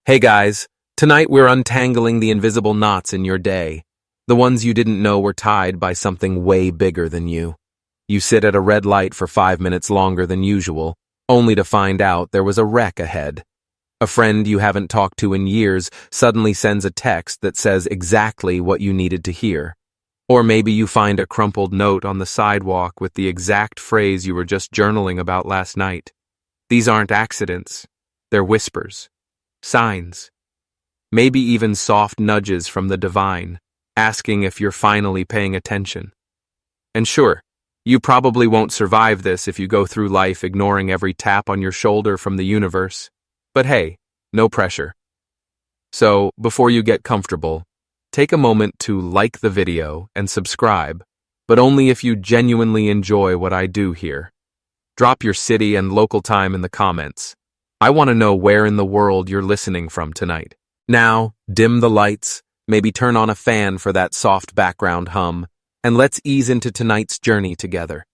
Hey guys, tonight we're untangling the invisible knots in your day, the ones you didn't know were tied by something way bigger than you. You sit at a red light for 5 minutes longer than usual, only to find out there was a wreck ahead. A friend you haven't talked to in years suddenly sends a text that says exactly what you needed to hear. Or maybe you find a crumpled note on the sidewalk with the exact phrase you were just journaling about last night. These aren't accidents, they're whispers. Signs. Maybe even soft nudges from the divine, asking if you're finally paying attention. And sure, you probably won't survive this if you go through life ignoring every tap on your shoulder from the universe. But hey, no pressure. So, before you get comfortable, take a moment to like the video and subscribe, but only if you genuinely enjoy what I do here. Drop your city and local time in the comments. I want to know where in the world you're listening from tonight. Now, dim the lights, maybe turn on a fan for that soft background hum, and let's ease into tonight's journey together.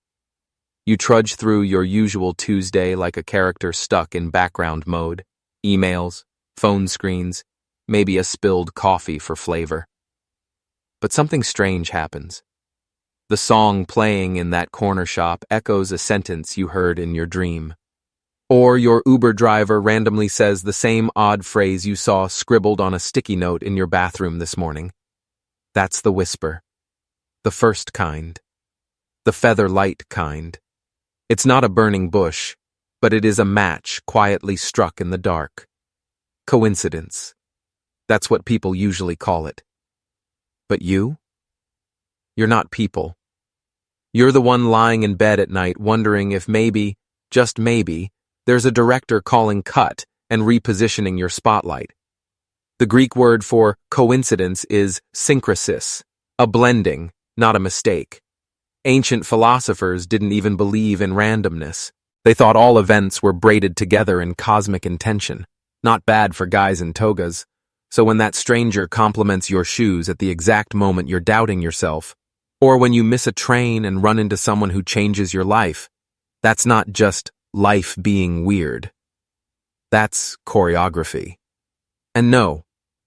You trudge through your usual Tuesday like a character stuck in background mode. Emails, phone screens, maybe a spilled coffee for flavor. But something strange happens. The song playing in that corner shop echoes a sentence you heard in your dream. Or your Uber driver randomly says the same odd phrase you saw scribbled on a sticky note in your bathroom this morning. That's the whisper. The first kind. The feather light kind. It's not a burning bush, but it is a match quietly struck in the dark. Coincidence. That's what people usually call it. But you? You're not people. You're the one lying in bed at night wondering if maybe, just maybe, there's a director calling cut and repositioning your spotlight. The Greek word for coincidence is synchrosis, a blending, not a mistake. Ancient philosophers didn't even believe in randomness. They thought all events were braided together in cosmic intention. Not bad for guys in togas. So when that stranger compliments your shoes at the exact moment you're doubting yourself, or when you miss a train and run into someone who changes your life, that's not just life being weird. That's choreography. And no,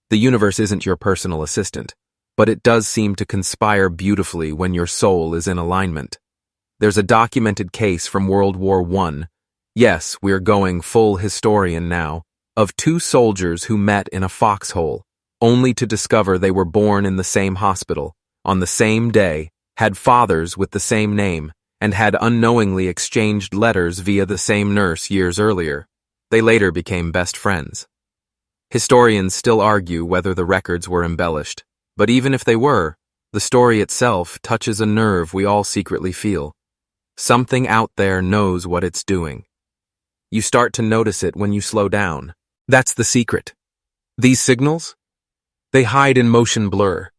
the universe isn't your personal assistant, but it does seem to conspire beautifully when your soul is in alignment. There's a documented case from World War I, yes, we're going full historian now, of two soldiers who met in a foxhole, only to discover they were born in the same hospital, on the same day, had fathers with the same name, and had unknowingly exchanged letters via the same nurse years earlier. They later became best friends. Historians still argue whether the records were embellished, but even if they were, the story itself touches a nerve we all secretly feel. Something out there knows what it's doing. You start to notice it when you slow down. That's the secret. These signals? They hide in motion blur.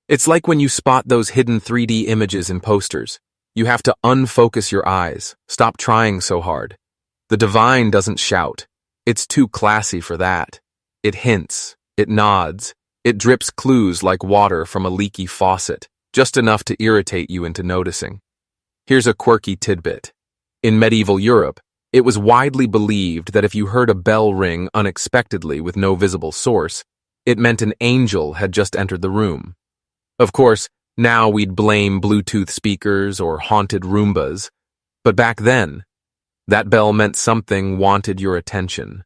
It's like when you spot those hidden 3D images in posters. You have to unfocus your eyes, stop trying so hard. The divine doesn't shout. It's too classy for that. It hints, it nods, it drips clues like water from a leaky faucet, just enough to irritate you into noticing. Here's a quirky tidbit. In medieval Europe, it was widely believed that if you heard a bell ring unexpectedly with no visible source, it meant an angel had just entered the room. Of course, now we'd blame Bluetooth speakers or haunted Roombas, but back then, that bell meant something wanted your attention.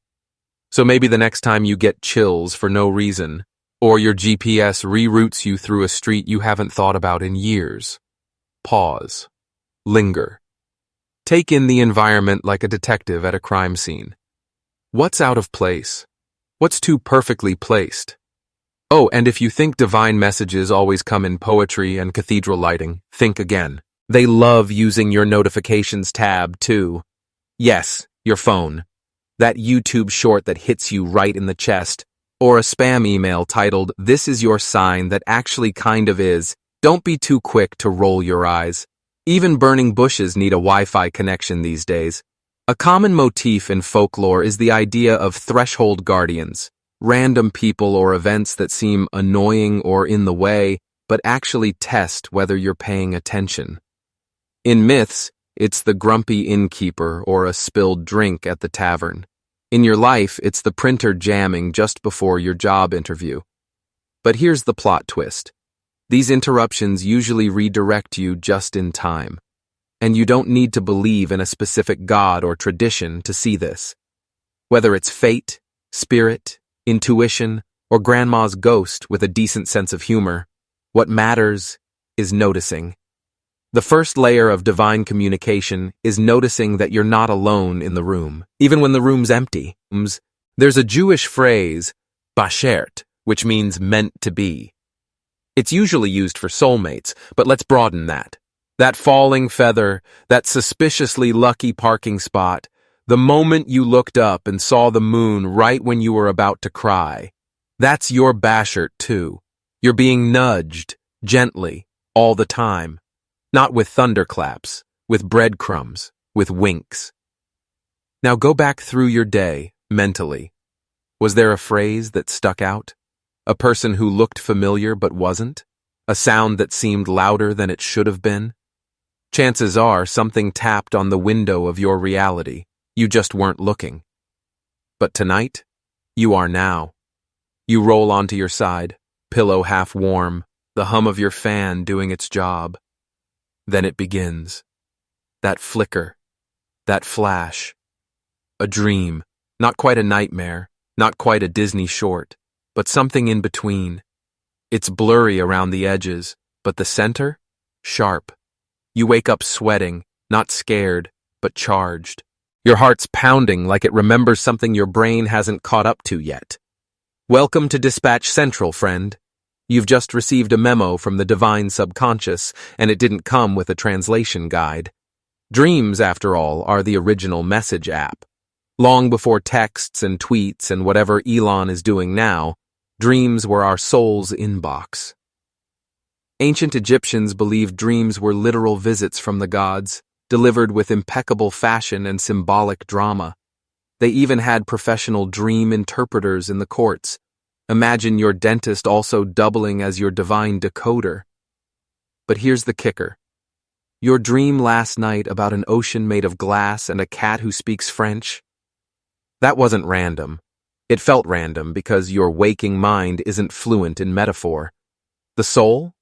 So maybe the next time you get chills for no reason, or your GPS reroutes you through a street you haven't thought about in years, pause, linger. Take in the environment like a detective at a crime scene. What's out of place? What's too perfectly placed? Oh, and if you think divine messages always come in poetry and cathedral lighting, think again. They love using your notifications tab, too. Yes, your phone. That YouTube short that hits you right in the chest, or a spam email titled, "This is your sign," that actually kind of is. Don't be too quick to roll your eyes. Even burning bushes need a Wi-Fi connection these days. A common motif in folklore is the idea of threshold guardians. Random people or events that seem annoying or in the way, but actually test whether you're paying attention. In myths, it's the grumpy innkeeper or a spilled drink at the tavern. In your life, it's the printer jamming just before your job interview. But here's the plot twist. These interruptions usually redirect you just in time. And you don't need to believe in a specific god or tradition to see this. Whether it's fate, spirit, intuition, or grandma's ghost with a decent sense of humor, what matters is noticing. The first layer of divine communication is noticing that you're not alone in the room, even when the room's empty. There's a Jewish phrase, bashert, which means meant to be. It's usually used for soulmates, but let's broaden that. That falling feather, that suspiciously lucky parking spot, the moment you looked up and saw the moon right when you were about to cry. That's your bashert too. You're being nudged, gently, all the time. Not with thunderclaps, with breadcrumbs, with winks. Now go back through your day, mentally. Was there a phrase that stuck out? A person who looked familiar but wasn't? A sound that seemed louder than it should have been? Chances are something tapped on the window of your reality. You just weren't looking. But tonight, you are now. You roll onto your side, pillow half warm, the hum of your fan doing its job. Then it begins. That flicker, that flash. A dream, not quite a nightmare, not quite a Disney short, but something in between. It's blurry around the edges, but the center? Sharp. You wake up sweating, not scared, but charged. Your heart's pounding like it remembers something your brain hasn't caught up to yet. Welcome to Dispatch Central, friend. You've just received a memo from the divine subconscious, and it didn't come with a translation guide. Dreams, after all, are the original message app. Long before texts and tweets and whatever Elon is doing now, dreams were our soul's inbox. Ancient Egyptians believed dreams were literal visits from the gods, delivered with impeccable fashion and symbolic drama. They even had professional dream interpreters in the courts. Imagine your dentist also doubling as your divine decoder. But here's the kicker. Your dream last night about an ocean made of glass and a cat who speaks French? That wasn't random. It felt random because your waking mind isn't fluent in metaphor. The soul?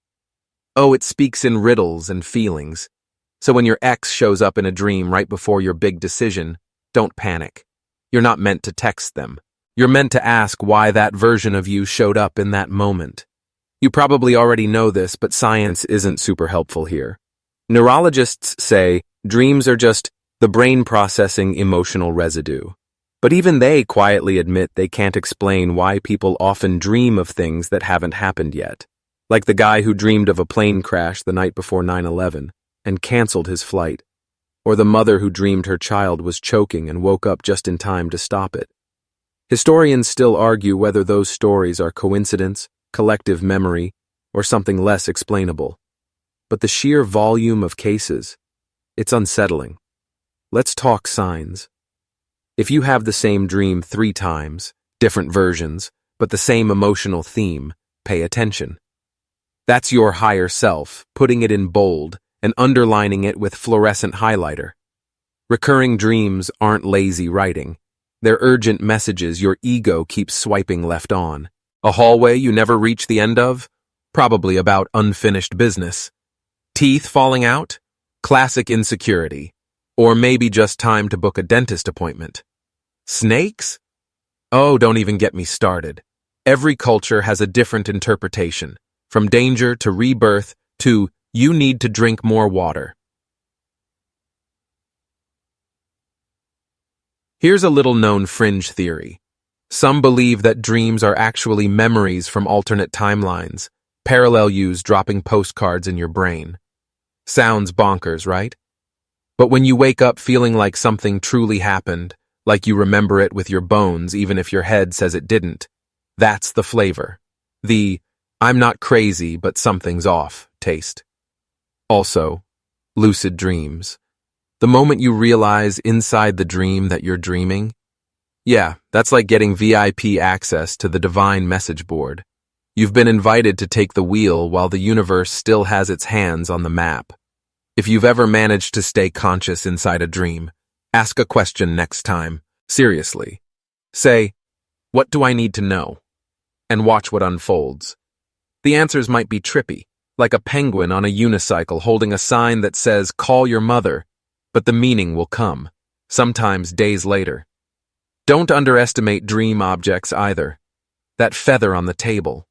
Oh, it speaks in riddles and feelings. So when your ex shows up in a dream right before your big decision, don't panic. You're not meant to text them. You're meant to ask why that version of you showed up in that moment. You probably already know this, but science isn't super helpful here. Neurologists say dreams are just the brain processing emotional residue. But even they quietly admit they can't explain why people often dream of things that haven't happened yet. Like the guy who dreamed of a plane crash the night before 9/11 and canceled his flight. Or the mother who dreamed her child was choking and woke up just in time to stop it. Historians still argue whether those stories are coincidence, collective memory, or something less explainable. But the sheer volume of cases, it's unsettling. Let's talk signs. If you have the same dream 3 times, different versions, but the same emotional theme, pay attention. That's your higher self, putting it in bold and underlining it with fluorescent highlighter. Recurring dreams aren't lazy writing. They're urgent messages your ego keeps swiping left on. A hallway you never reach the end of? Probably about unfinished business. Teeth falling out? Classic insecurity. Or maybe just time to book a dentist appointment. Snakes? Oh, don't even get me started. Every culture has a different interpretation, from danger to rebirth to you need to drink more water. Here's a little-known fringe theory. Some believe that dreams are actually memories from alternate timelines, parallel yous dropping postcards in your brain. Sounds bonkers, right? But when you wake up feeling like something truly happened, like you remember it with your bones even if your head says it didn't, that's the flavor. The, I'm not crazy but something's off taste. Also, lucid dreams. The moment you realize inside the dream that you're dreaming, yeah, that's like getting VIP access to the divine message board. You've been invited to take the wheel while the universe still has its hands on the map. If you've ever managed to stay conscious inside a dream, ask a question next time. Seriously. Say, "What do I need to know?" and watch what unfolds. The answers might be trippy, like a penguin on a unicycle holding a sign that says, "Call your mother," but the meaning will come, sometimes days later. Don't underestimate dream objects either. That feather on the table,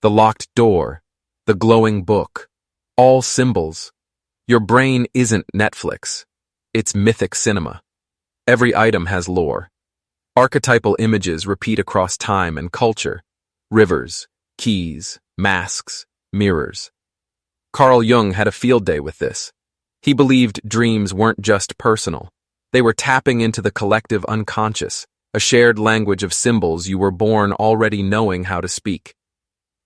the locked door, the glowing book, all symbols. Your brain isn't Netflix. It's mythic cinema. Every item has lore. Archetypal images repeat across time and culture. Rivers, keys, masks, mirrors. Carl Jung had a field day with this. He believed dreams weren't just personal. They were tapping into the collective unconscious, a shared language of symbols you were born already knowing how to speak.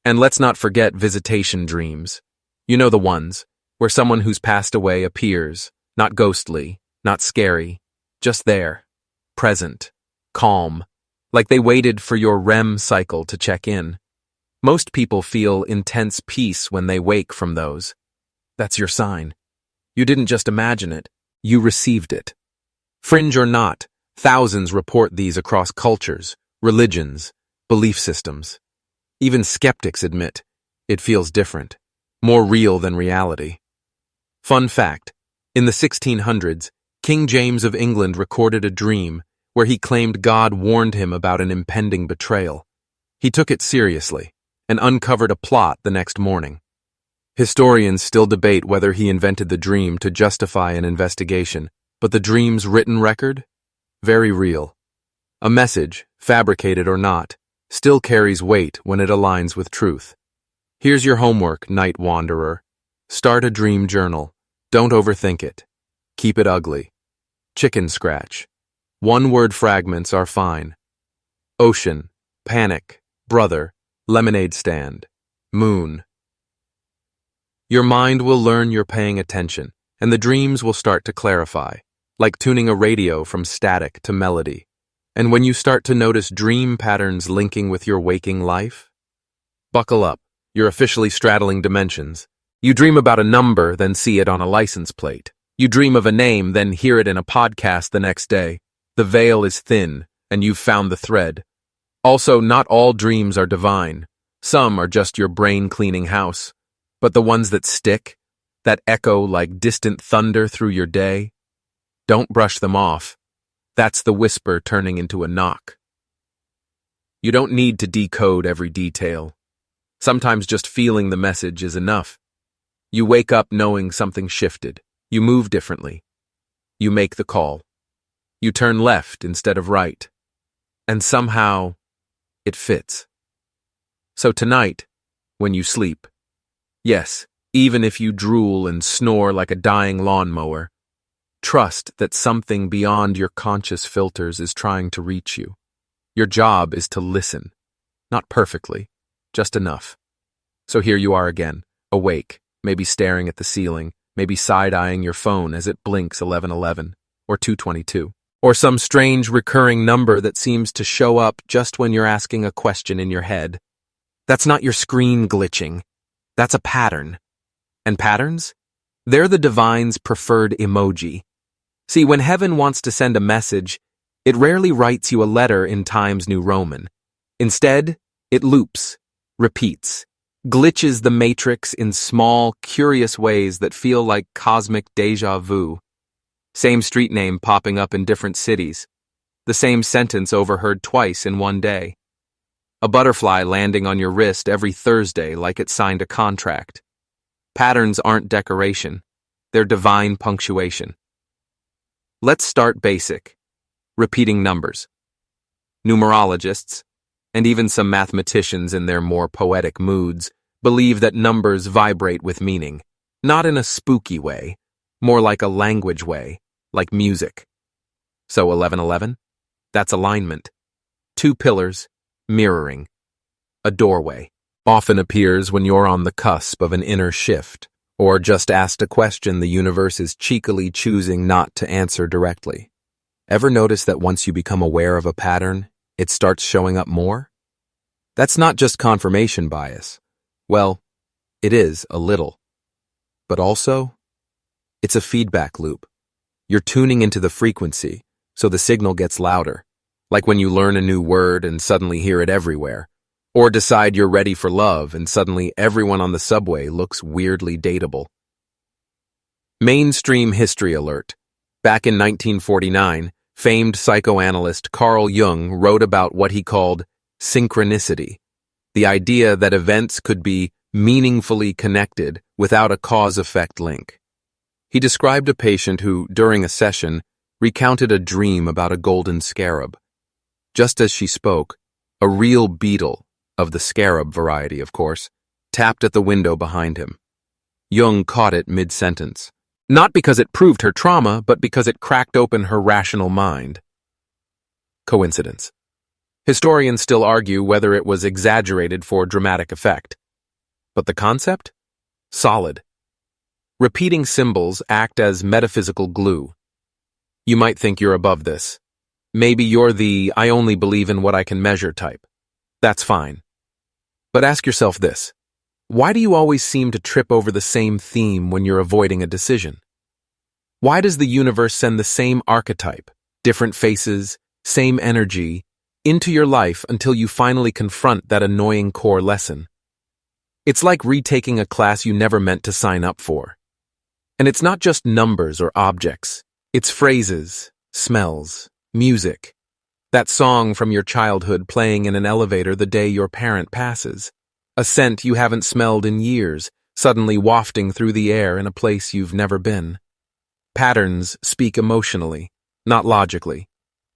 And let's not forget visitation dreams. You know the ones, where someone who's passed away appears, not ghostly, not scary, just there, present, calm, like they waited for your REM cycle to check in. Most people feel intense peace when they wake from those. That's your sign. You didn't just imagine it, you received it. Fringe or not, thousands report these across cultures, religions, belief systems. Even skeptics admit it feels different, more real than reality. Fun fact, in the 1600s, King James of England recorded a dream where he claimed God warned him about an impending betrayal. He took it seriously and uncovered a plot the next morning. Historians still debate whether he invented the dream to justify an investigation, but the dream's written record? Very real. A message, fabricated or not, still carries weight when it aligns with truth. Here's your homework, night wanderer. Start a dream journal. Don't overthink it. Keep it ugly. Chicken scratch. One-word fragments are fine. Ocean, panic, brother, lemonade stand, moon. Your mind will learn you're paying attention, and the dreams will start to clarify, like tuning a radio from static to melody. And when you start to notice dream patterns linking with your waking life, buckle up, you're officially straddling dimensions. You dream about a number, then see it on a license plate. You dream of a name, then hear it in a podcast the next day. The veil is thin, and you've found the thread. Also, not all dreams are divine. Some are just your brain cleaning house. But the ones that stick, that echo like distant thunder through your day, don't brush them off. That's the whisper turning into a knock. You don't need to decode every detail. Sometimes just feeling the message is enough. You wake up knowing something shifted. You move differently. You make the call. You turn left instead of right. And somehow, it fits. So tonight, when you sleep, yes, even if you drool and snore like a dying lawnmower, trust that something beyond your conscious filters is trying to reach you. Your job is to listen. Not perfectly, just enough. So here you are again, awake, maybe staring at the ceiling, maybe side-eyeing your phone as it blinks 11:11 or 2:22, or some strange recurring number that seems to show up just when you're asking a question in your head. That's not your screen glitching. That's a pattern. And patterns? They're the divine's preferred emoji. See, when heaven wants to send a message, it rarely writes you a letter in Times New Roman. Instead, it loops, repeats, glitches the matrix in small, curious ways that feel like cosmic déjà vu. Same street name popping up in different cities. The same sentence overheard twice in one day. A butterfly landing on your wrist every Thursday like it signed a contract. Patterns aren't decoration. They're divine punctuation. Let's start basic. Repeating numbers. Numerologists, and even some mathematicians in their more poetic moods, believe that numbers vibrate with meaning, not in a spooky way, more like a language way, like music. So 11:11? That's alignment. Two pillars, mirroring. A doorway. Often appears when you're on the cusp of an inner shift, or just asked a question the universe is cheekily choosing not to answer directly. Ever notice that once you become aware of a pattern, it starts showing up more? That's not just confirmation bias. Well, it is a little. But also, it's a feedback loop. You're tuning into the frequency, so the signal gets louder, like when you learn a new word and suddenly hear it everywhere, or decide you're ready for love and suddenly everyone on the subway looks weirdly dateable. Mainstream history alert. Back in 1949, famed psychoanalyst Carl Jung wrote about what he called synchronicity, the idea that events could be meaningfully connected without a cause-effect link. He described a patient who, during a session, recounted a dream about a golden scarab. Just as she spoke, a real beetle, of the scarab variety, of course, tapped at the window behind him. Jung caught it mid-sentence, not because it proved her trauma, but because it cracked open her rational mind. Coincidence. Historians still argue whether it was exaggerated for dramatic effect. But the concept? Solid. Repeating symbols act as metaphysical glue. You might think you're above this. Maybe you're the I only believe in what I can measure type. That's fine. But ask yourself this. Why do you always seem to trip over the same theme when you're avoiding a decision? Why does the universe send the same archetype, different faces, same energy, into your life until you finally confront that annoying core lesson? It's like retaking a class you never meant to sign up for. And it's not just numbers or objects. It's phrases, smells, music. That song from your childhood playing in an elevator the day your parent passes. A scent you haven't smelled in years, suddenly wafting through the air in a place you've never been. Patterns speak emotionally, not logically.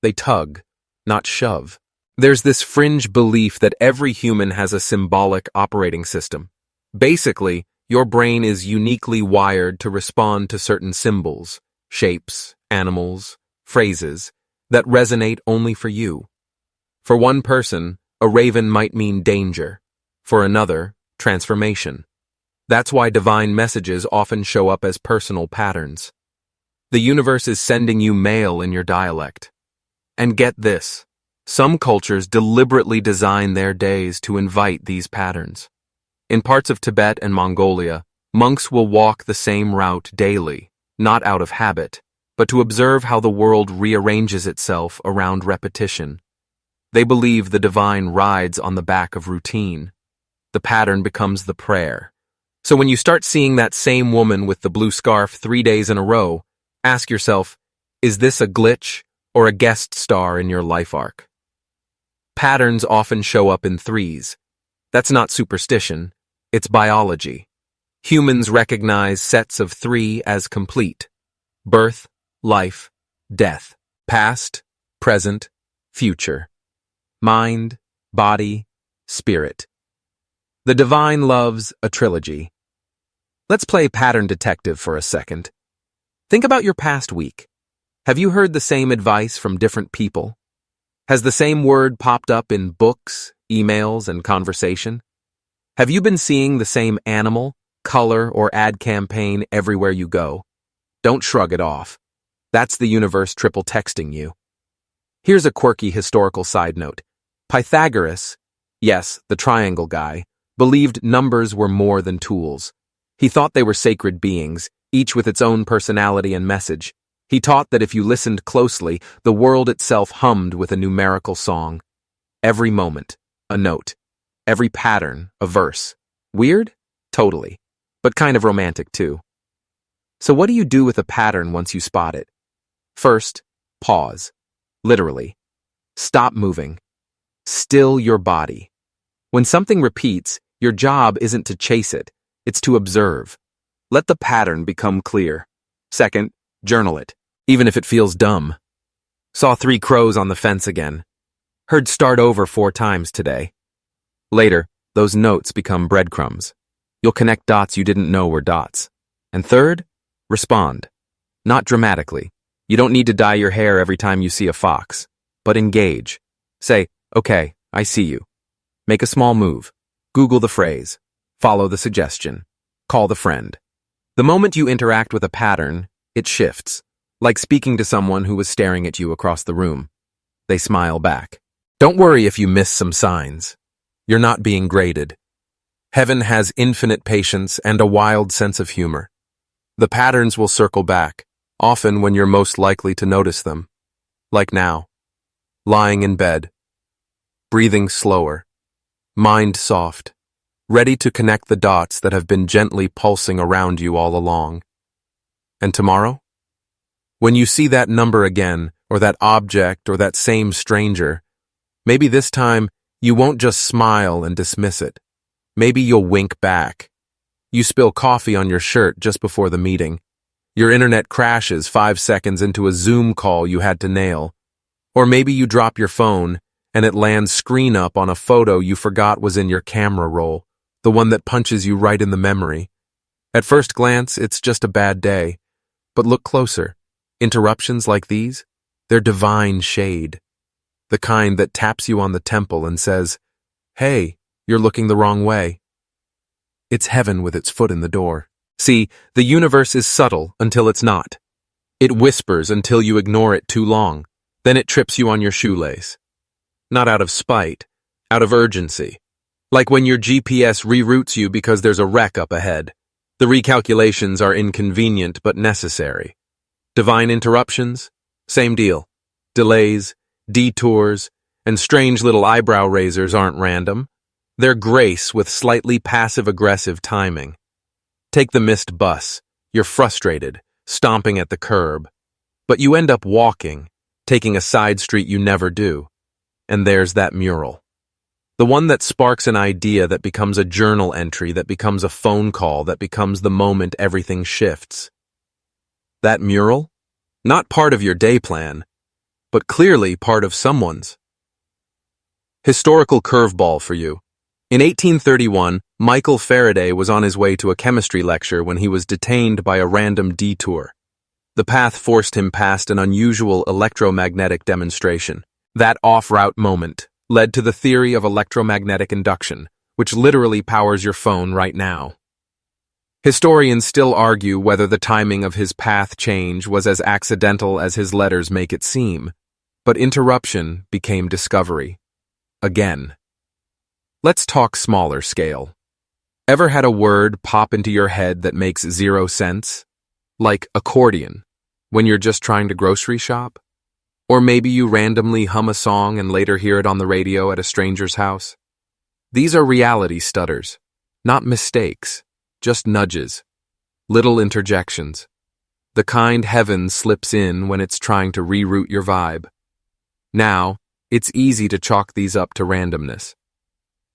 They tug, not shove. There's this fringe belief that every human has a symbolic operating system. Basically, your brain is uniquely wired to respond to certain symbols, shapes, animals, phrases, that resonate only for you. For one person, a raven might mean danger. For another, transformation. That's why divine messages often show up as personal patterns. The universe is sending you mail in your dialect. And get this, some cultures deliberately design their days to invite these patterns. In parts of Tibet and Mongolia, monks will walk the same route daily, not out of habit, but to observe how the world rearranges itself around repetition. They believe the divine rides on the back of routine. The pattern becomes the prayer. So when you start seeing that same woman with the blue scarf 3 days in a row, ask yourself, is this a glitch or a guest star in your life arc? Patterns often show up in threes. That's not superstition, it's biology. Humans recognize sets of 3 as complete. Birth, life, death, past, present, future, mind, body, spirit. The divine loves a trilogy. Let's play pattern detective for a second. Think about your past week. Have you heard the same advice from different people? Has the same word popped up in books, emails, and conversation? Have you been seeing the same animal, color, or ad campaign everywhere you go? Don't shrug it off. That's the universe triple texting you. Here's a quirky historical side note. Pythagoras, yes, the triangle guy, believed numbers were more than tools. He thought they were sacred beings, each with its own personality and message. He taught that if you listened closely, the world itself hummed with a numerical song. Every moment, a note. Every pattern, a verse. Weird? Totally. But kind of romantic too. So what do you do with a pattern once you spot it? First, pause. Literally. Stop moving. Still your body. When something repeats, your job isn't to chase it, it's to observe. Let the pattern become clear. Second, journal it, even if it feels dumb. Saw 3 crows on the fence again. Heard start over 4 times today. Later, those notes become breadcrumbs. You'll connect dots you didn't know were dots. And third, respond. Not dramatically. You don't need to dye your hair every time you see a fox, but engage. Say, okay, I see you. Make a small move. Google the phrase. Follow the suggestion. Call the friend. The moment you interact with a pattern, it shifts, like speaking to someone who was staring at you across the room. They smile back. Don't worry if you miss some signs. You're not being graded. Heaven has infinite patience and a wild sense of humor. The patterns will circle back, often when you're most likely to notice them. Like now. lying in bed, breathing slower, mind soft, ready to connect the dots that have been gently pulsing around you all along. And tomorrow? When you see that number again, or that object, or that same stranger, maybe this time you won't just smile and dismiss it. Maybe you'll wink back. You spill coffee on your shirt just before the meeting. Your internet crashes 5 seconds into a Zoom call you had to nail. Or maybe you drop your phone and it lands screen up on a photo you forgot was in your camera roll, the one that punches you right in the memory. At first glance, it's just a bad day. But look closer. Interruptions like these, they're divine shade. The kind that taps you on the temple and says, "Hey, you're looking the wrong way." It's heaven with its foot in the door. See, the universe is subtle until it's not. It whispers until you ignore it too long. Then it trips you on your shoelace. Not out of spite, out of urgency. Like when your GPS reroutes you because there's a wreck up ahead. The recalculations are inconvenient but necessary. Divine interruptions? Same deal. Delays, detours, and strange little eyebrow raisers aren't random. They're grace with slightly passive-aggressive timing. Take the missed bus. You're frustrated, stomping at the curb. But you end up walking, taking a side street you never do. And there's that mural. The one that sparks an idea that becomes a journal entry, that becomes a phone call, that becomes the moment everything shifts. That mural? Not part of your day plan, but clearly part of someone's. Historical curveball for you. In 1831, Michael Faraday was on his way to a chemistry lecture when he was detained by a random detour. The path forced him past an unusual electromagnetic demonstration. That off-route moment led to the theory of electromagnetic induction, which literally powers your phone right now. Historians still argue whether the timing of his path change was as accidental as his letters make it seem, but interruption became discovery. Again. Let's talk smaller scale. Ever had a word pop into your head that makes zero sense? Like accordion, when you're just trying to grocery shop? Or maybe you randomly hum a song and later hear it on the radio at a stranger's house? These are reality stutters, not mistakes, just nudges, little interjections. The kind heaven slips in when it's trying to reroute your vibe. Now, it's easy to chalk these up to randomness.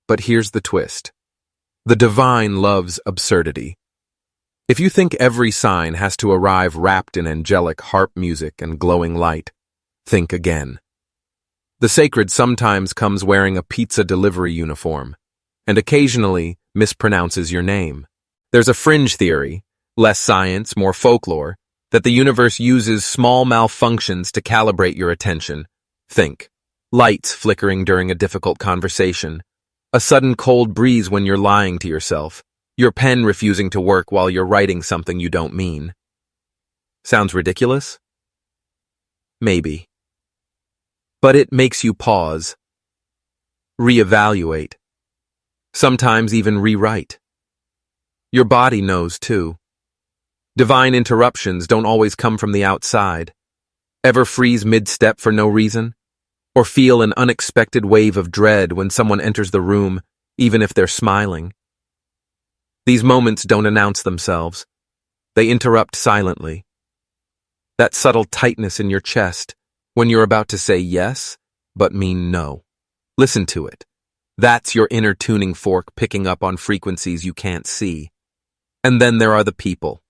But here's the twist. The divine loves absurdity. If you think every sign has to arrive wrapped in angelic harp music and glowing light, think again. The sacred sometimes comes wearing a pizza delivery uniform, and occasionally mispronounces your name. There's a fringe theory, less science, more folklore, that the universe uses small malfunctions to calibrate your attention. Think. Lights flickering during a difficult conversation, a sudden cold breeze when you're lying to yourself, your pen refusing to work while you're writing something you don't mean. Sounds ridiculous? Maybe. But it makes you pause, reevaluate, sometimes even rewrite. Your body knows too. Divine interruptions don't always come from the outside. Ever freeze mid-step for no reason? Or feel an unexpected wave of dread when someone enters the room, even if they're smiling? These moments don't announce themselves. They interrupt silently. That subtle tightness in your chest when you're about to say yes, but mean no. Listen to it. That's your inner tuning fork picking up on frequencies you can't see. And then there are the people.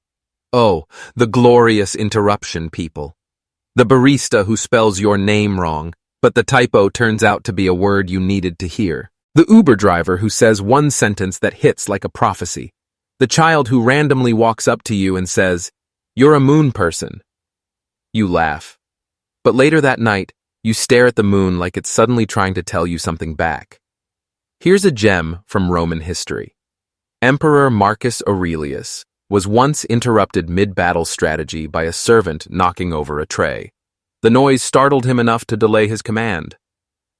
Oh, the glorious interruption people. The barista who spells your name wrong, but the typo turns out to be a word you needed to hear. The Uber driver who says one sentence that hits like a prophecy. The child who randomly walks up to you and says, "You're a moon person." You laugh. But later that night, you stare at the moon like it's suddenly trying to tell you something back. Here's a gem from Roman history. Emperor Marcus Aurelius was once interrupted mid-battle strategy by a servant knocking over a tray. The noise startled him enough to delay his command.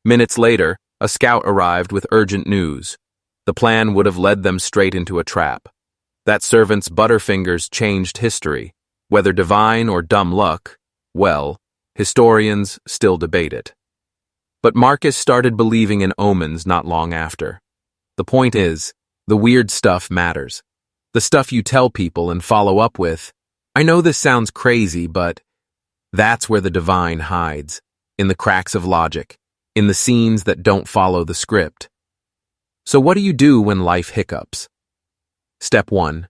Minutes later, a scout arrived with urgent news. The plan would have led them straight into a trap. That servant's butterfingers changed history. Whether divine or dumb luck, well, historians still debate it. But Marcus started believing in omens not long after. The point is, the weird stuff matters. The stuff you tell people and follow up with. I know this sounds crazy, but that's where the divine hides, in the cracks of logic, in the scenes that don't follow the script. So what do you do when life hiccups? Step 1.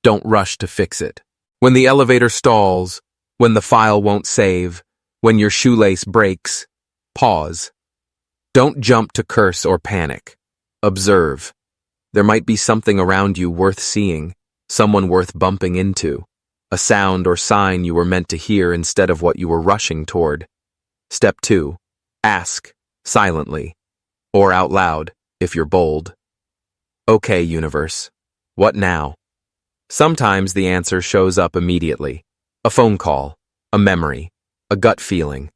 Don't rush to fix it. When the elevator stalls, when the file won't save, when your shoelace breaks, pause. Don't jump to curse or panic. Observe. There might be something around you worth seeing, someone worth bumping into, a sound or sign you were meant to hear instead of what you were rushing toward. Step 2. Ask, silently, or out loud, if you're bold. Okay, universe. What now? Sometimes the answer shows up immediately. A phone call, a memory, a gut feeling.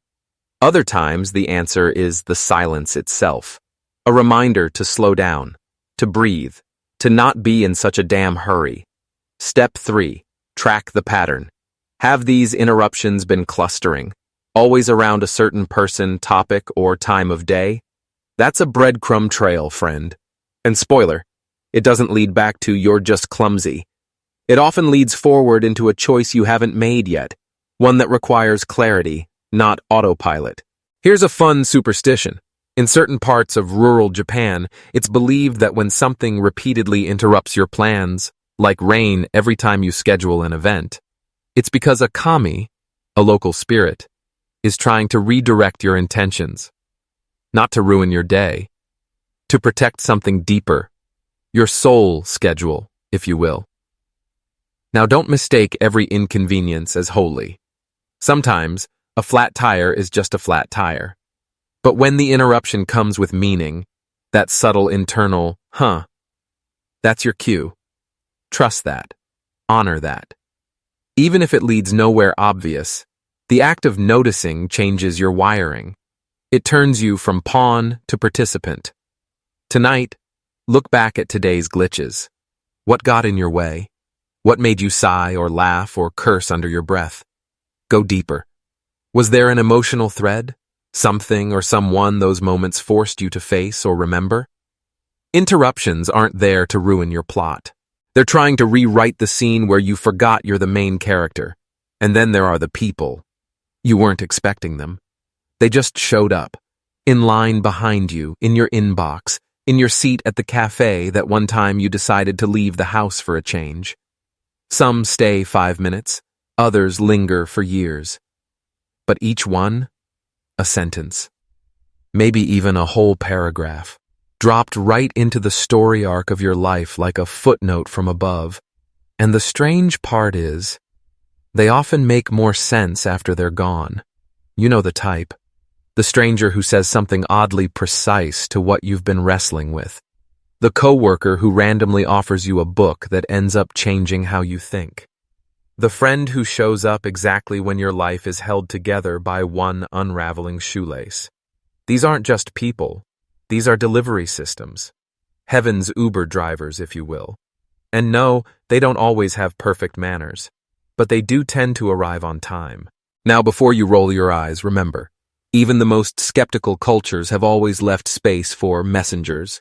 Other times the answer is the silence itself. A reminder to slow down, to breathe, to not be in such a damn hurry. Step 3. Track the pattern. Have these interruptions been clustering, always around a certain person, topic, or time of day? That's a breadcrumb trail, friend. And spoiler, it doesn't lead back to "you're just clumsy." It often leads forward into a choice you haven't made yet, one that requires clarity, not autopilot. Here's a fun superstition. In certain parts of rural Japan, it's believed that when something repeatedly interrupts your plans, like rain every time you schedule an event, it's because a kami, a local spirit, is trying to redirect your intentions. Not to ruin your day, to protect something deeper, your soul schedule, if you will. Now don't mistake every inconvenience as holy. Sometimes, a flat tire is just a flat tire. But when the interruption comes with meaning, that subtle internal, that's your cue. Trust that. Honor that. Even if it leads nowhere obvious, the act of noticing changes your wiring. It turns you from pawn to participant. Tonight, look back at today's glitches. What got in your way? What made you sigh or laugh or curse under your breath? Go deeper. Was there an emotional thread? Something or someone those moments forced you to face or remember? Interruptions aren't there to ruin your plot. They're trying to rewrite the scene where you forgot you're the main character. And then there are the people. You weren't expecting them. They just showed up, in line behind you, in your inbox, in your seat at the cafe that one time you decided to leave the house for a change. Some stay 5 minutes, others linger for years. But each one, a sentence. Maybe even a whole paragraph, dropped right into the story arc of your life like a footnote from above. And the strange part is, they often make more sense after they're gone. You know the type. The stranger who says something oddly precise to what you've been wrestling with. The coworker who randomly offers you a book that ends up changing how you think. The friend who shows up exactly when your life is held together by one unraveling shoelace. These aren't just people. These are delivery systems. Heaven's Uber drivers, if you will. And no, they don't always have perfect manners, but they do tend to arrive on time. Now, before you roll your eyes, remember, even the most skeptical cultures have always left space for messengers.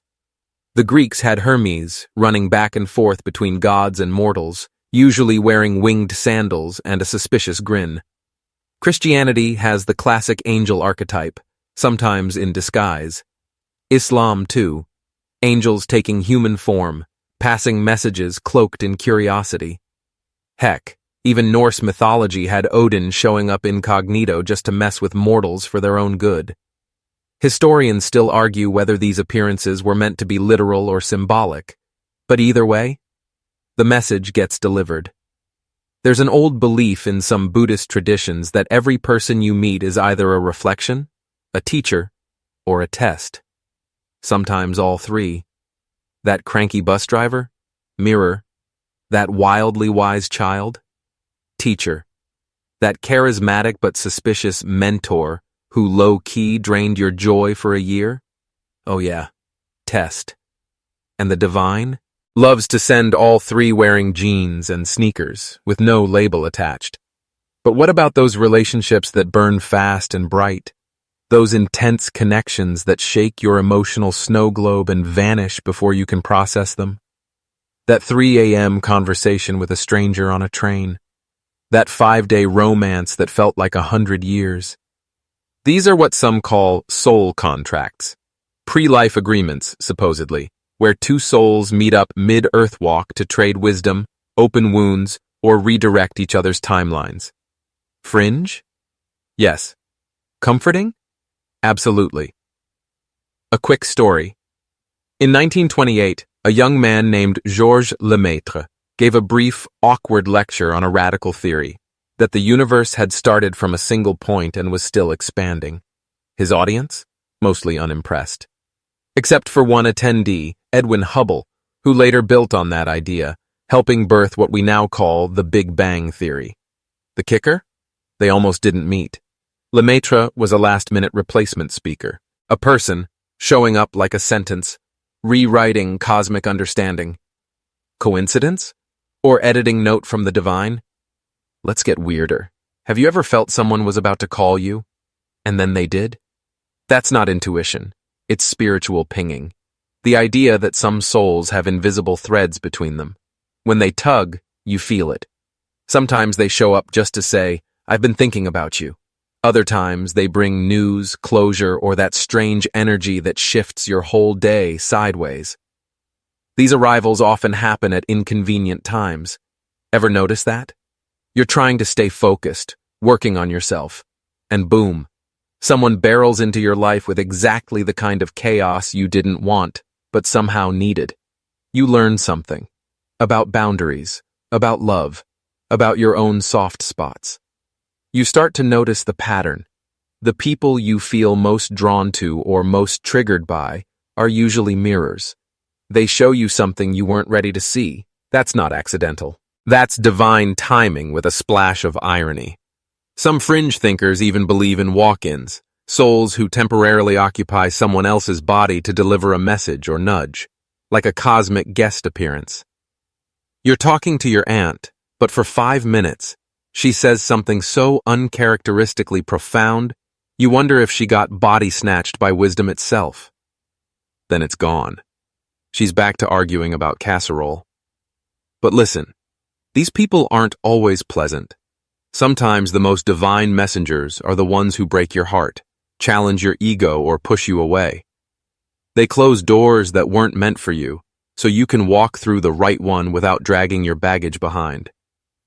The Greeks had Hermes running back and forth between gods and mortals, usually wearing winged sandals and a suspicious grin. Christianity has the classic angel archetype, sometimes in disguise. Islam, too. Angels taking human form, passing messages cloaked in curiosity. Heck, even Norse mythology had Odin showing up incognito just to mess with mortals for their own good. Historians still argue whether these appearances were meant to be literal or symbolic, but either way, the message gets delivered. There's an old belief in some Buddhist traditions that every person you meet is either a reflection, a teacher, or a test. Sometimes all three. That cranky bus driver? Mirror. That wildly wise child? Teacher. That charismatic but suspicious mentor who low-key drained your joy for a year? Oh yeah, test. And the divine? Loves to send all three wearing jeans and sneakers, with no label attached. But what about those relationships that burn fast and bright? Those intense connections that shake your emotional snow globe and vanish before you can process them. That 3 a.m. conversation with a stranger on a train. That 5-day romance that felt like 100 years. These are what some call soul contracts. Pre-life agreements, supposedly, where two souls meet up mid-earth walk to trade wisdom, open wounds, or redirect each other's timelines. Fringe? Yes. Comforting? Absolutely. A quick story. In 1928, a young man named Georges Lemaitre gave a brief, awkward lecture on a radical theory, that the universe had started from a single point and was still expanding. His audience? Mostly unimpressed. Except for one attendee, Edwin Hubble, who later built on that idea, helping birth what we now call the Big Bang Theory. The kicker? They almost didn't meet. Lemaitre was a last-minute replacement speaker, a person showing up like a sentence, rewriting cosmic understanding. Coincidence? Or editing note from the divine? Let's get weirder. Have you ever felt someone was about to call you, and then they did? That's not intuition. It's spiritual pinging. The idea that some souls have invisible threads between them. When they tug, you feel it. Sometimes they show up just to say, "I've been thinking about you." Other times they bring news, closure, or that strange energy that shifts your whole day sideways. These arrivals often happen at inconvenient times. Ever notice that? You're trying to stay focused, working on yourself, and boom, someone barrels into your life with exactly the kind of chaos you didn't want, but somehow needed. You learn something. About boundaries, about love, about your own soft spots. You start to notice the pattern. The people you feel most drawn to or most triggered by are usually mirrors. They show you something you weren't ready to see. That's not accidental. That's divine timing with a splash of irony. Some fringe thinkers even believe in walk-ins, souls who temporarily occupy someone else's body to deliver a message or nudge, like a cosmic guest appearance. You're talking to your aunt, but for 5 minutes, she says something so uncharacteristically profound, you wonder if she got body snatched by wisdom itself. Then it's gone. She's back to arguing about casserole. But listen, these people aren't always pleasant. Sometimes the most divine messengers are the ones who break your heart, challenge your ego, or push you away. They close doors that weren't meant for you, so you can walk through the right one without dragging your baggage behind.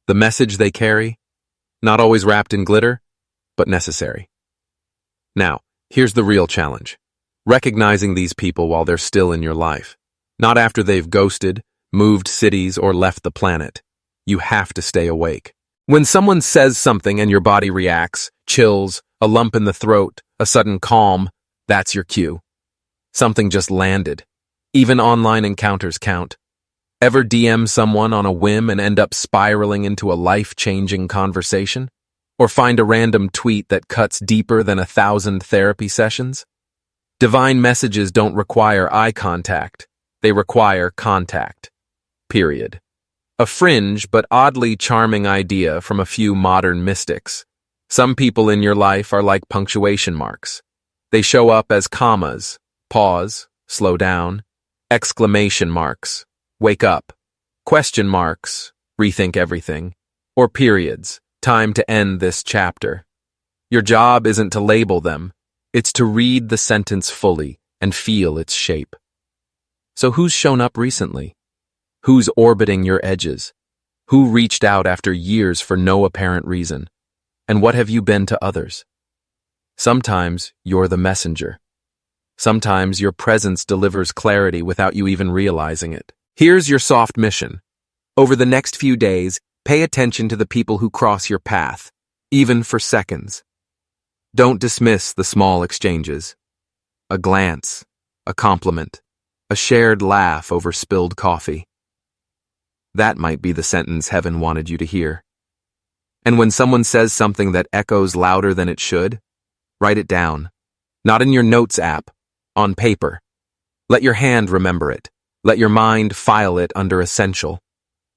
The message they carry? Not always wrapped in glitter, but necessary. Now, here's the real challenge. Recognizing these people while they're still in your life. Not after they've ghosted, moved cities, or left the planet. You have to stay awake. When someone says something and your body reacts, chills, a lump in the throat, a sudden calm, that's your cue. Something just landed. Even online encounters count. Ever DM someone on a whim and end up spiraling into a life-changing conversation? Or find a random tweet that cuts deeper than 1,000 therapy sessions? Divine messages don't require eye contact. They require contact. Period. A fringe but oddly charming idea from a few modern mystics. Some people in your life are like punctuation marks. They show up as commas, pause, slow down, exclamation marks, wake up, question marks, rethink everything, or periods, time to end this chapter. Your job isn't to label them, it's to read the sentence fully and feel its shape. So who's shown up recently? Who's orbiting your edges? Who reached out after years for no apparent reason? And what have you been to others? Sometimes you're the messenger. Sometimes your presence delivers clarity without you even realizing it. Here's your soft mission. Over the next few days, pay attention to the people who cross your path, even for seconds. Don't dismiss the small exchanges. A glance, a compliment, a shared laugh over spilled coffee. That might be the sentence heaven wanted you to hear. And when someone says something that echoes louder than it should, write it down. Not in your notes app, on paper. Let your hand remember it. Let your mind file it under essential.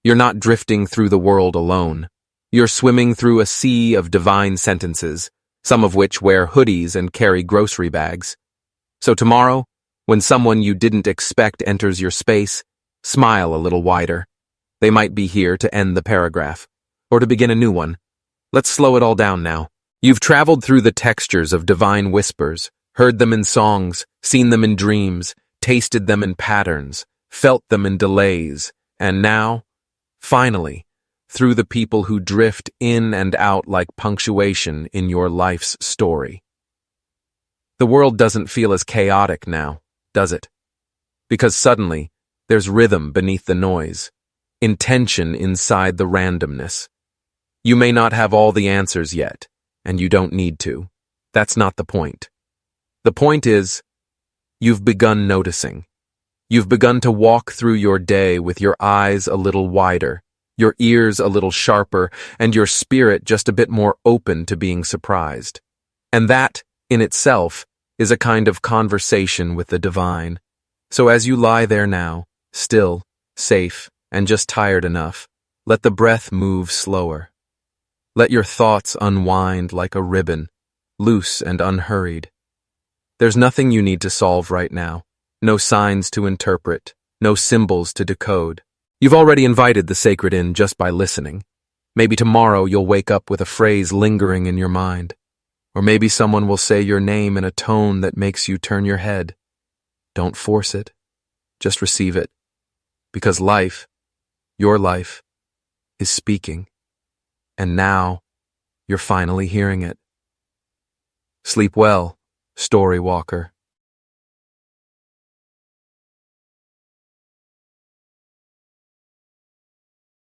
You're not drifting through the world alone. You're swimming through a sea of divine sentences, some of which wear hoodies and carry grocery bags. So tomorrow, when someone you didn't expect enters your space, smile a little wider. They might be here to end the paragraph, or to begin a new one. Let's slow it all down now. You've traveled through the textures of divine whispers, heard them in songs, seen them in dreams, tasted them in patterns, felt them in delays, and now, finally, through the people who drift in and out like punctuation in your life's story. The world doesn't feel as chaotic now, does it? Because suddenly, there's rhythm beneath the noise, intention inside the randomness. You may not have all the answers yet, and you don't need to. That's not the point. The point is, you've begun noticing. You've begun to walk through your day with your eyes a little wider, your ears a little sharper, and your spirit just a bit more open to being surprised. And that, in itself, is a kind of conversation with the divine. So as you lie there now, still, safe, and just tired enough, let the breath move slower. Let your thoughts unwind like a ribbon, loose and unhurried. There's nothing you need to solve right now, no signs to interpret, no symbols to decode. You've already invited the sacred in just by listening. Maybe tomorrow you'll wake up with a phrase lingering in your mind. Or maybe someone will say your name in a tone that makes you turn your head. Don't force it. Just receive it. Because life, your life, is speaking. And now, you're finally hearing it. Sleep well, story walker.